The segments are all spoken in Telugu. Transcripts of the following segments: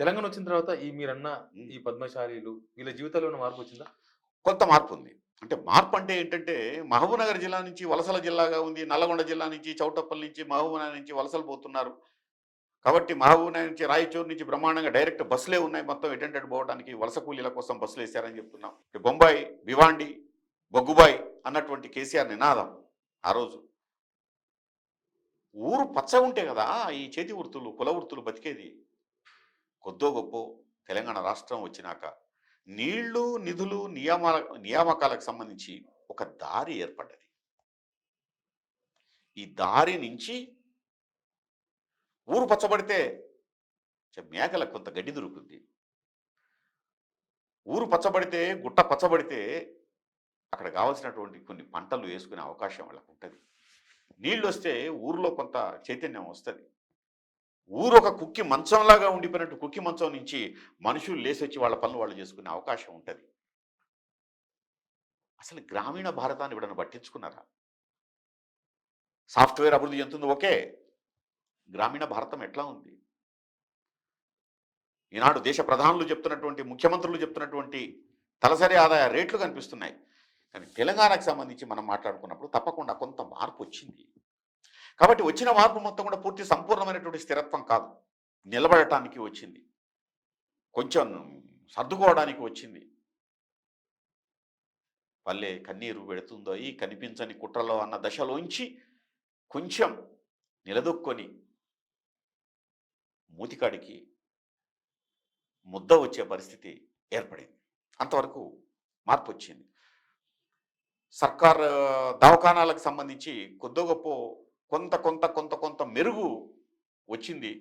తెలంగాణ వచ్చిన తర్వాత ఈ మీరన్న ఈ పద్మశాలీలు వీళ్ళ జీవితాల్లో ఏమైనా మార్పొచ్చిందా? కొంత మార్పు ఉంది. అంటే మార్పు అంటే ఏంటంటే, మహబూబ్‌నగర్ జిల్లా నుంచి వలసల జిల్లాగా ఉంది. నల్లగొండ జిల్లా నుంచి, చౌటప్పల్ నుంచి, మహబూబ్‌నగర్ నుంచి వలసలు పోతున్నారు. కాబట్టి మహబూబ్‌నగర్ నుంచి, రాయచూరు నుంచి బ్రహ్మాండంగా డైరెక్ట్ బస్సులే ఉన్నాయి. మొత్తం ఎటెంటెడ్ పోవడానికి వలస కూలీల కోసం బస్సులేశారని చెప్తున్నాం. బొంబాయి, భివాండి, బొగ్గుబాయి అన్నటువంటి కేసీఆర్ నినాదం ఆ రోజు. ఊరు పచ్చగా ఉంటే కదా ఈ చేతి వృత్తులు, కుల వృత్తులు బతికేది. కొద్దో గొప్పో తెలంగాణ రాష్ట్రం వచ్చినాక నీళ్లు, నిధులు, నియామకాలకు సంబంధించి ఒక దారి ఏర్పడ్డది. ఈ దారి నుంచి ఊరు పచ్చబడితే మేకలకు కొంత గడ్డి దొరుకుతుంది. ఊరు పచ్చబడితే, గుట్ట పచ్చబడితే అక్కడ కావాల్సినటువంటి కొన్ని పంటలు వేసుకునే అవకాశం వాళ్ళకు ఉంటుంది. నీళ్ళు వస్తే ఊరిలో కొంత చైతన్యం వస్తుంది. ఊరు ఒక కుక్కి మంచంలాగా ఉండిపోయినట్టు కుక్కి మంచం నుంచి మనుషులు లేసొచ్చి వాళ్ళ పనులు వాళ్ళు చేసుకునే అవకాశం ఉంటుంది. అసలు గ్రామీణ భారతాన్ని ఇవిడను పట్టించుకున్నారా? సాఫ్ట్వేర్ అభివృద్ధి చెందుతుంది ఓకే, గ్రామీణ భారతం ఎట్లా ఉంది? ఈనాడు దేశ ప్రధానులు చెప్తున్నటువంటి, ముఖ్యమంత్రులు చెప్తున్నటువంటి తలసరి ఆదాయ రేట్లు కనిపిస్తున్నాయి. కానీ తెలంగాణకు సంబంధించి మనం మాట్లాడుకున్నప్పుడు తప్పకుండా కొంత మార్పు వచ్చింది. కాబట్టి వచ్చిన మార్పు మొత్తం కూడా పూర్తి సంపూర్ణమైనటువంటి స్థిరత్వం కాదు, నిలబడటానికి వచ్చింది, కొంచెం సర్దుకోవడానికి వచ్చింది. పల్లె కన్నీరు పెడుతుందో ఈ కనిపించని కుట్రలో అన్న దశలోంచి కొంచెం నిలదొక్కొని మూతికాడికి ముద్ద వచ్చే పరిస్థితి ఏర్పడింది. అంతవరకు మార్పు వచ్చింది. సర్కార్ దవాఖానాలకు సంబంధించి కొద్దో గొప్ప కొంత కొంత కొంత కొంత మెరుగు వచ్చింది.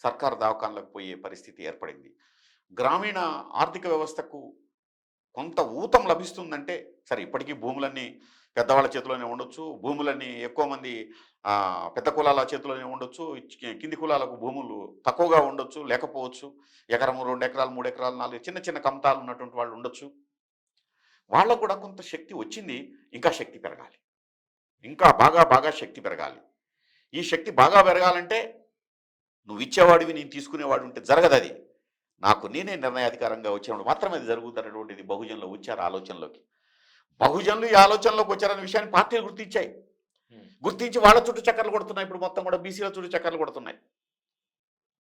సర్కారు దవాఖానాలకు పోయే పరిస్థితి ఏర్పడింది. గ్రామీణ ఆర్థిక వ్యవస్థకు కొంత ఊతం లభిస్తుందంటే సరే, ఇప్పటికీ భూములన్నీ పెద్దవాళ్ళ చేతిలోనే ఉండొచ్చు, భూములన్నీ ఎక్కువ మంది పెద్ద కులాల చేతిలోనే ఉండొచ్చు, కింది కులాలకు భూములు తక్కువగా ఉండొచ్చు, లేకపోవచ్చు. ఎకరము, 2 ఎకరాలు, 3 ఎకరాలు, 4 చిన్న చిన్న కమతాలు ఉన్నటువంటి వాళ్ళు ఉండొచ్చు. వాళ్ళకు కూడా కొంత శక్తి వచ్చింది. ఇంకా శక్తి పెరగాలి, ఇంకా బాగా బాగా శక్తి పెరగాలి. ఈ శక్తి బాగా పెరగాలంటే నువ్వు ఇచ్చేవాడివి, నేను తీసుకునేవాడు ఉంటే జరగదు. అది నాకు నేనే నిర్ణయాధికారంగా వచ్చినప్పుడు మాత్రమే అది జరుగుతున్నటువంటిది. బహుజనులు వచ్చారు ఆలోచనలోకి. బహుజనులు ఈ ఆలోచనలోకి వచ్చారనే విషయాన్ని పార్టీలు గుర్తించాయి. గుర్తించి వాళ్ళ చుట్టూ చక్కర్లు కొడుతున్నాయి. ఇప్పుడు మొత్తం కూడా బీసీల చుట్టూ చక్కర్లు కొడుతున్నాయి.